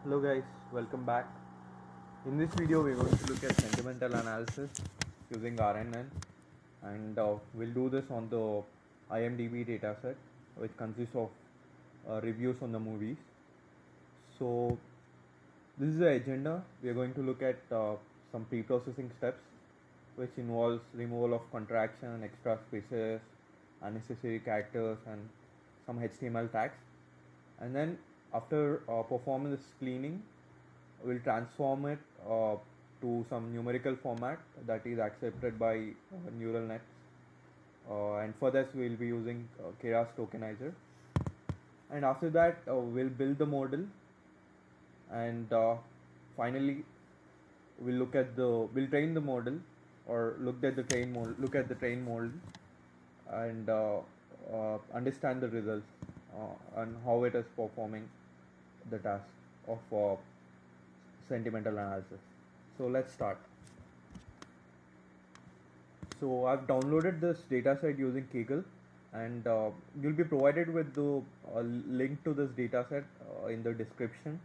Hello guys, welcome back. In this video we're going to look at sentimental analysis using RNN, and we'll do this on the IMDB dataset, which consists of reviews on the movies. So this is the agenda. We are going to look at some pre-processing steps, which involves removal of contraction, extra spaces, unnecessary characters, and some HTML tags. And then after performing this cleaning, we'll transform it to some numerical format that is accepted by neural nets. And for this, we'll be using Keras Tokenizer. And after that, we'll build the model, and finally, we'll train the model, or look at the train model, and understand the results and how it is performing the task of sentimental analysis. So let's start. So I've downloaded this dataset using Kaggle, and you'll be provided with the link to this dataset in the description,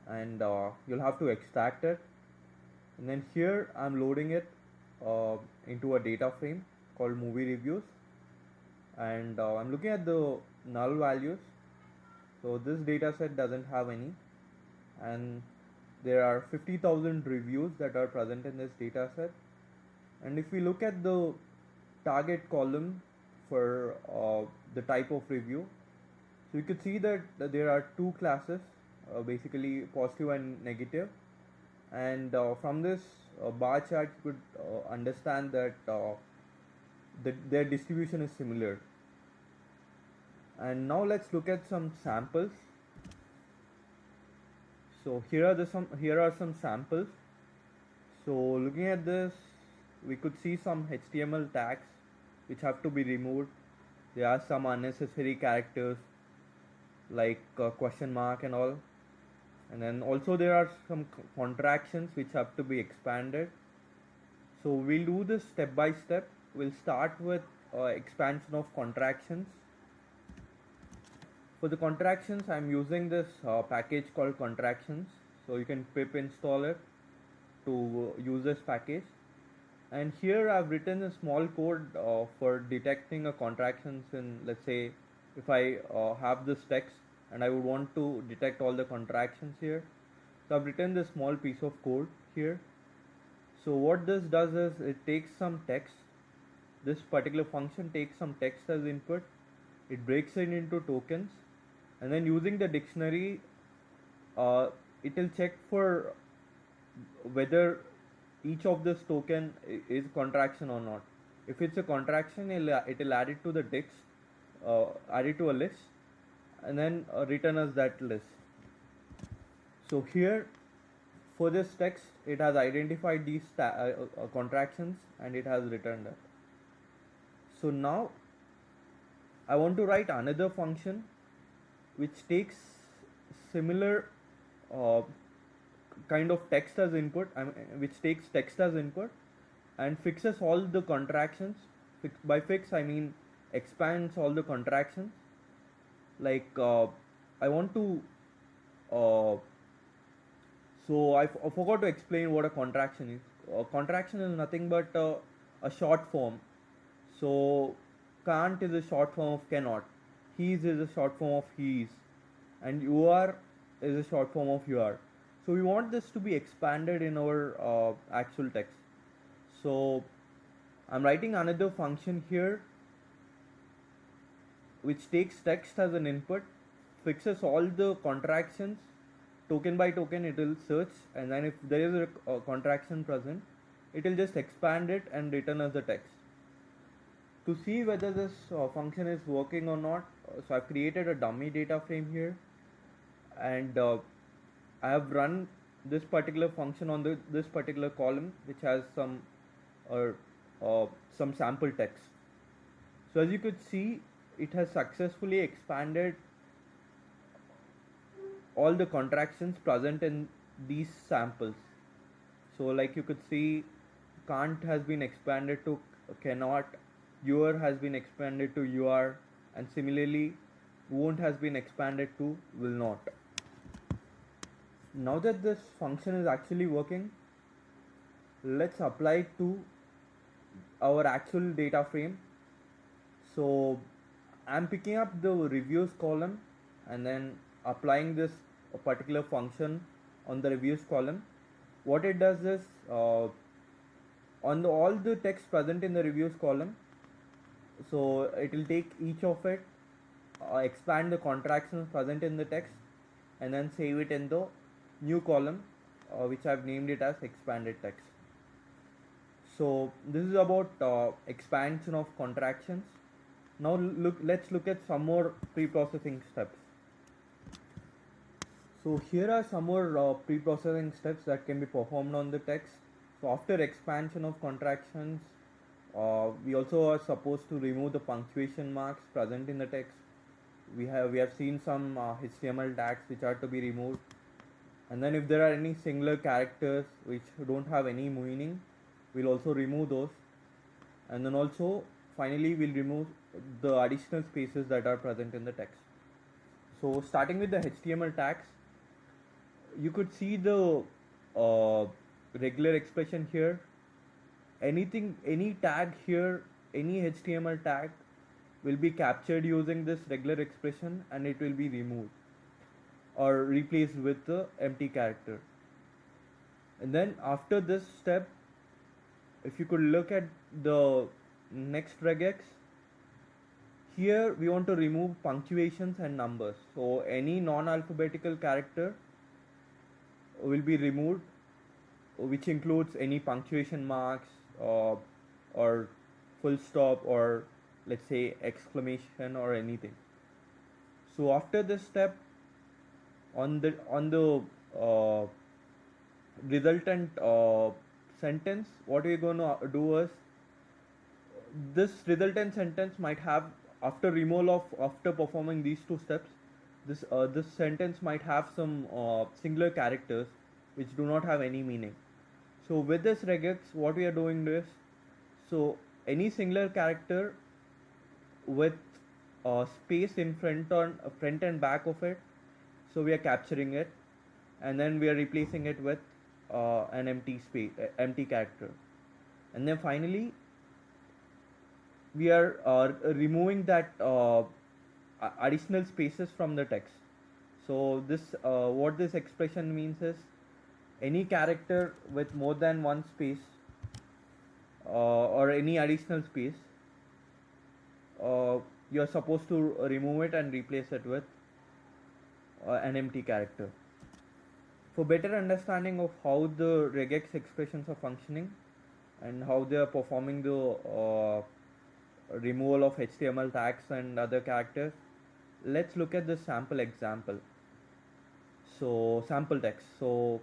and you'll have to extract it. And then here I'm loading it into a data frame called movie reviews, and I'm looking at the null values. So this dataset doesn't have any, and there are 50,000 reviews that are present in this dataset. And if we look at the target column for the type of review, so you could see that there are two classes, basically positive and negative. And from this bar chart, you could understand that their distribution is similar. And now let's look at some samples. So here are some samples. So looking at this, we could see some HTML tags which have to be removed. There are some unnecessary characters like question mark and all, and then also there are some contractions which have to be expanded. So we'll do this step by step. We'll start with expansion of contractions. For the contractions, I'm using this package called contractions. So you can pip install it to use this package. And here I've written a small code for detecting a contractions in, let's say, if I have this text and I would want to detect all the contractions here. So I've written this small piece of code here. So what this does is it takes some text. This particular function takes some text as input. It breaks it into tokens, and then using the dictionary, it will check for whether each of this token is contraction or not. If it's a contraction, it will add it to the dix, add it to a list, and then return us that list. So here, for this text, it has identified these contractions, and it has returned that. So now I want to write another function which takes similar kind of text as input, which takes text as input and fixes all the contractions. By fix, I mean expands all the contractions. Like I want to so I forgot to explain what a contraction is. A contraction is nothing but a short form. So can't is a short form of cannot, he's is a short form of he's, and UR is a short form of UR. So we want this to be expanded in our actual text. So I'm writing another function here which takes text as an input, fixes all the contractions token by token. It will search, and then if there is a contraction present, it will just expand it and return as the text. To see whether this function is working or not, so I've created a dummy data frame here, and I have run this particular function on this particular column, which has some sample text. So as you could see, it has successfully expanded all the contractions present in these samples. So like you could see, can't has been expanded to cannot, UR has been expanded to UR, and similarly won't has been expanded to will not. Now that this function is actually working, let's apply it to our actual data frame. So I'm picking up the reviews column and then applying this particular function on the reviews column. What it does is on all the text present in the reviews column, so it will take each of it, expand the contractions present in the text, and then save it in the new column, which I've named it as expanded text. So this is about expansion of contractions. Now let's look at some more pre-processing steps. So here are some more pre-processing steps that can be performed on the text. So after expansion of contractions, we also are supposed to remove the punctuation marks present in the text. We have seen some HTML tags which are to be removed, and then if there are any singular characters which don't have any meaning, we'll also remove those. And then also finally we'll remove the additional spaces that are present in the text. So starting with the HTML tags, you could see the regular expression here. Any tag here, any HTML tag will be captured using this regular expression and it will be removed or replaced with the empty character. And then after this step, if you could look at the next regex, here we want to remove punctuations and numbers. So any non-alphabetical character will be removed, which includes any punctuation marks or full stop, or let's say exclamation or anything. So after this step, on the resultant sentence, what we're going to do is, this resultant sentence might have, after performing these two steps, this sentence might have some singular characters which do not have any meaning. So with this regex, what we are doing is, so any singular character with space in front and back of it, so we are capturing it, and then we are replacing it with an empty character, and then finally we are removing that additional spaces from the text. So this what this expression means is, any character with more than one space or any additional space, you're supposed to remove it and replace it with an empty character. For better understanding of how the regex expressions are functioning and how they are performing the removal of HTML tags and other characters, let's look at the sample example. So sample text. So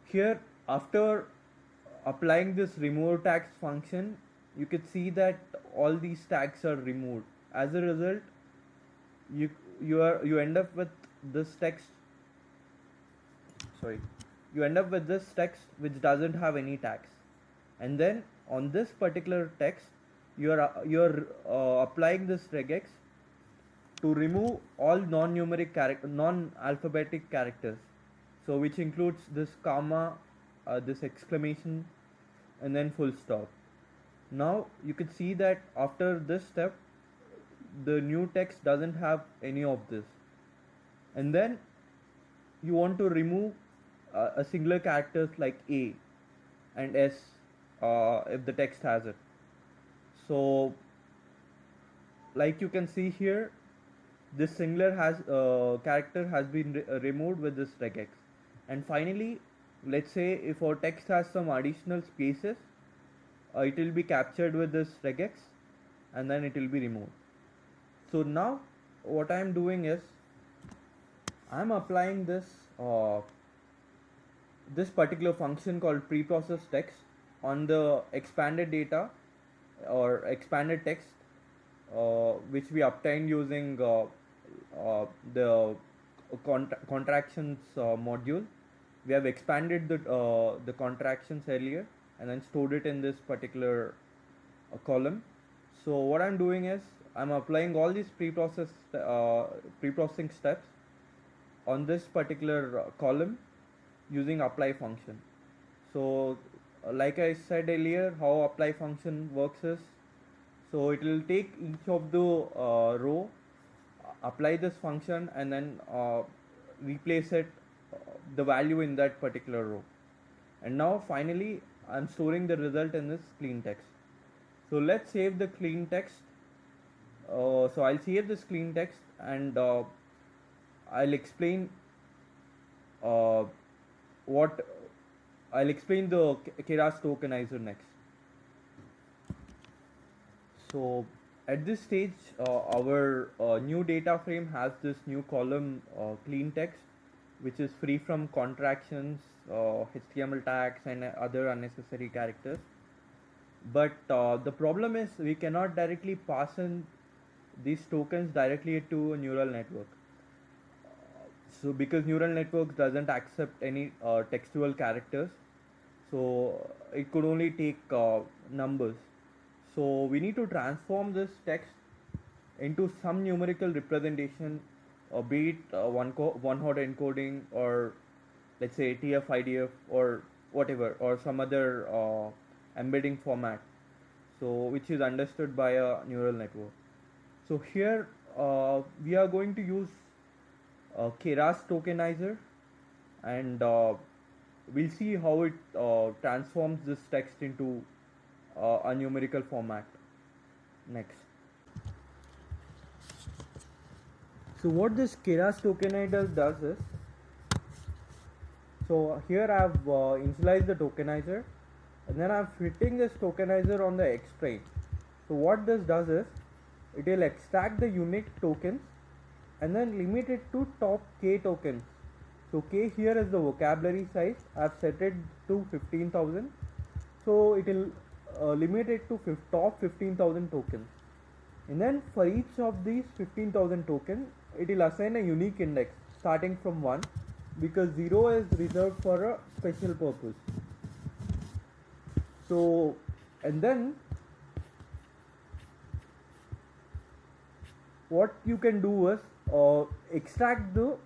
here, after applying this remove tags function, you could see that all these tags are removed. As a result, you end up with this text. You end up with this text which doesn't have any tags, and then on this particular text, you're applying this regex to remove all non-alphabetic characters, so which includes this comma, this exclamation, and then full stop. Now you can see that after this step, the new text doesn't have any of this, and then you want to remove a singular characters like A and S if the text has it. So like you can see here, this singular character has been removed with this regex. And finally, let's say if our text has some additional spaces, it will be captured with this regex and then it will be removed. So now what I am doing is, I am applying this this particular function called preprocess text on the expanded data or expanded text which we obtained using the contractions module. We have expanded the contractions earlier and then stored it in this particular column. So what I'm doing is, I'm applying all these preprocessing steps on this particular column using apply function. So like I said earlier, how apply function works is, so it will take each of the row, apply this function, and then replace it, the value in that particular row. And now finally I'm storing the result in this clean text. So let's save the clean text. So I'll save this clean text, and I'll explain uh, what I'll explain the Keras Tokenizer next. So at this stage, our new data frame has this new column, clean text, which is free from contractions, HTML tags, and other unnecessary characters. But the problem is we cannot directly pass in these tokens directly to a neural network. So because neural networks doesn't accept any textual characters, so it could only take numbers. So we need to transform this text into some numerical representation, be it one-hot encoding, or let's say TF IDF, or whatever, or some other embedding format, so which is understood by a neural network. So here we are going to use Keras Tokenizer, and we'll see how it transforms this text into a numerical format next. So what this Keras Tokenizer does is, so here I have initialized the tokenizer, and then I'm fitting this tokenizer on the X train. So what this does is, it will extract the unique tokens and then limit it to top k tokens. So k here is the vocabulary size. I've set it to 15,000. So it will limit it to top 15,000 tokens. And then for each of these 15,000 tokens, it will assign a unique index starting from 1, because 0 is reserved for a special purpose. So, and then what you can do is extract the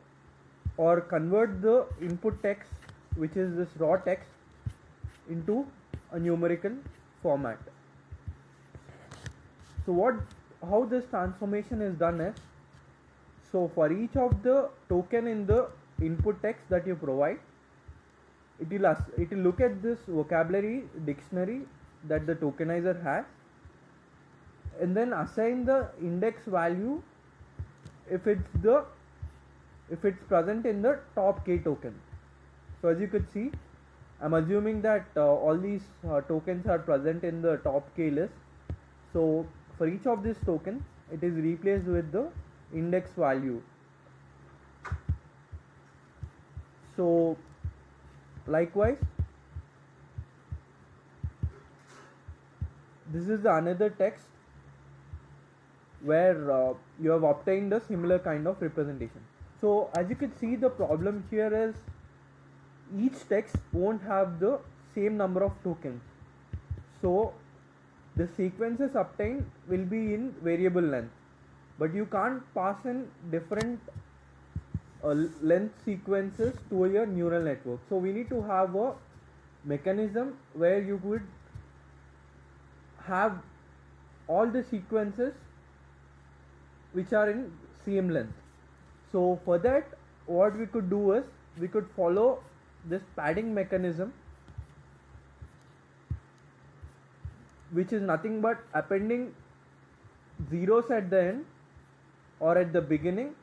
or convert the input text, which is this raw text, into a numerical format. So how this transformation is done is, so for each of the token in the input text that you provide, it will look at this vocabulary dictionary that the tokenizer has, and then assign the index value if it's present in the top k token. So as you could see, I'm assuming that all these tokens are present in the top k list. So for each of this token, it is replaced with the index value. So likewise, this is another text where you have obtained a similar kind of representation. So as you can see, the problem here is each text won't have the same number of tokens. So the sequences obtained will be in variable length, but you can't pass in different length sequences to your neural network. So we need to have a mechanism where you could have all the sequences which are in same length. So for that, what we could do is, we could follow this padding mechanism, which is nothing but appending zeros at the end or at the beginning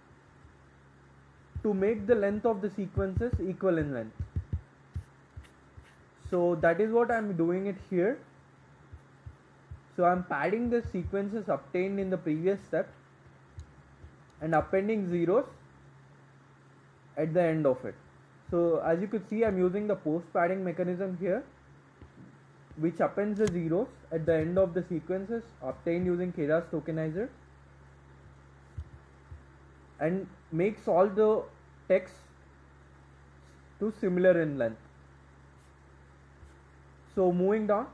to make the length of the sequences equal in length. So that is what I am doing it here. So I am padding the sequences obtained in the previous step and appending zeros at the end of it. So as you could see, I am using the post padding mechanism here, which appends the zeros at the end of the sequences obtained using Keras Tokenizer and makes all the text to similar in length. So moving down,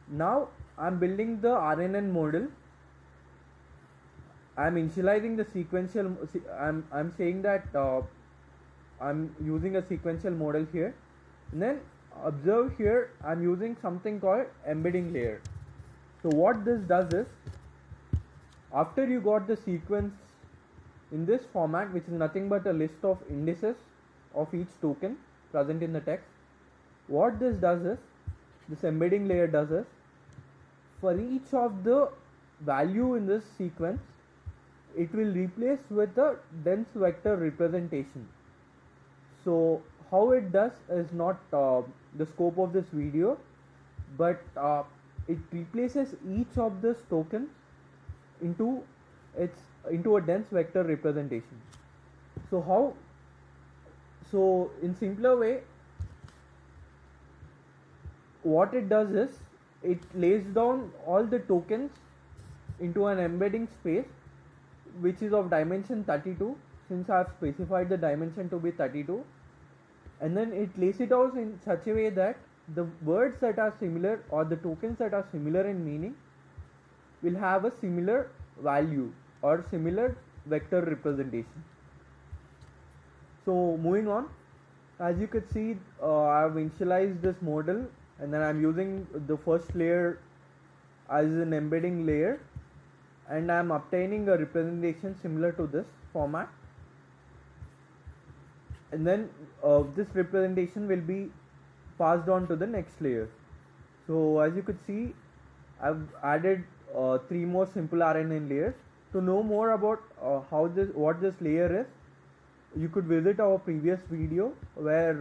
now I am building the RNN model, I'm initializing the sequential. I'm saying that I'm using a sequential model here, and then observe here I'm using something called embedding layer. So what this does is, after you got the sequence in this format, which is nothing but a list of indices of each token present in the text, what this does is, this embedding layer does is, for each of the value in this sequence, it will replace with a dense vector representation. So how it does is not the scope of this video, but it replaces each of this tokens into a dense vector representation. So in simpler way, what it does is, it lays down all the tokens into an embedding space which is of dimension 32, since I have specified the dimension to be 32, and then it lays it out in such a way that the words that are similar, or the tokens that are similar in meaning, will have a similar value or similar vector representation. So moving on, as you could see, I have initialized this model, and then I'm using the first layer as an embedding layer, and I'm obtaining a representation similar to this format, and then this representation will be passed on to the next layer. So as you could see, I've added 3 more simple RNN layers. To know more about what this layer is, you could visit our previous video where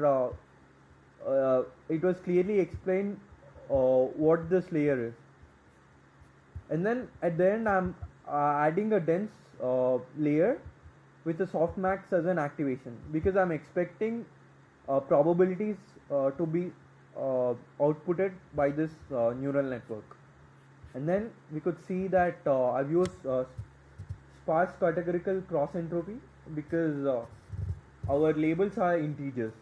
it was clearly explained what this layer is. And then at the end, I'm adding a dense layer with a softmax as an activation, because I'm expecting probabilities to be outputted by this neural network. And then we could see that I've used sparse categorical cross entropy, because our labels are integers.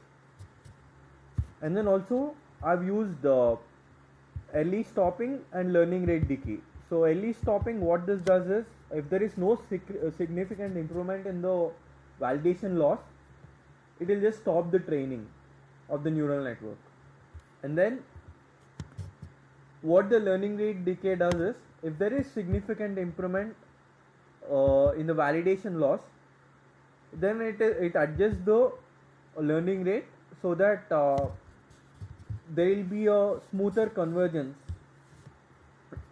And then also I've used early stopping and learning rate decay. So early stopping, what this does is, if there is no significant improvement in the validation loss, it will just stop the training of the neural network. And then what the learning rate decay does is, if there is significant improvement in the validation loss, then it adjusts the learning rate so that there will be a smoother convergence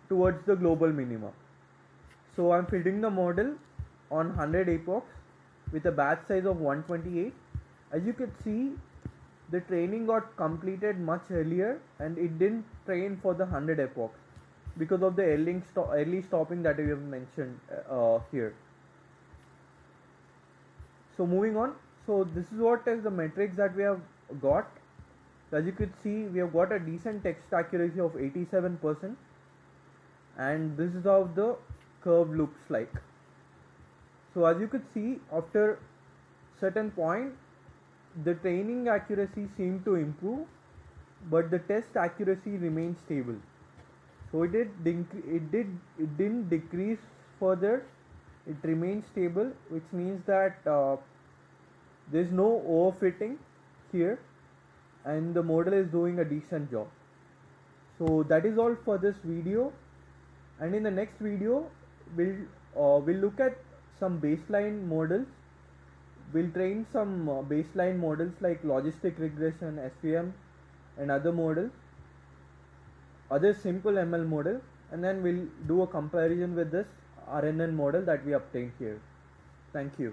towards the global minima. So I'm fitting the model on 100 epochs with a batch size of 128. As you can see, the training got completed much earlier, and it didn't train for the 100 epochs because of the early stopping that we have mentioned here. So moving on, so this is what is the metrics that we have got. As you could see, we have got a decent text accuracy of 87%, and this is how the curve looks like. So as you could see, after certain point, the training accuracy seemed to improve, but the test accuracy remained stable. So it didn't decrease further. It remained stable, which means that there is no overfitting here, and the model is doing a decent job. So that is all for this video, and in the next video we'll look at some baseline models. We'll train some baseline models like logistic regression, SVM, and other models, other simple ML model, and then we'll do a comparison with this RNN model that we obtained here. Thank you.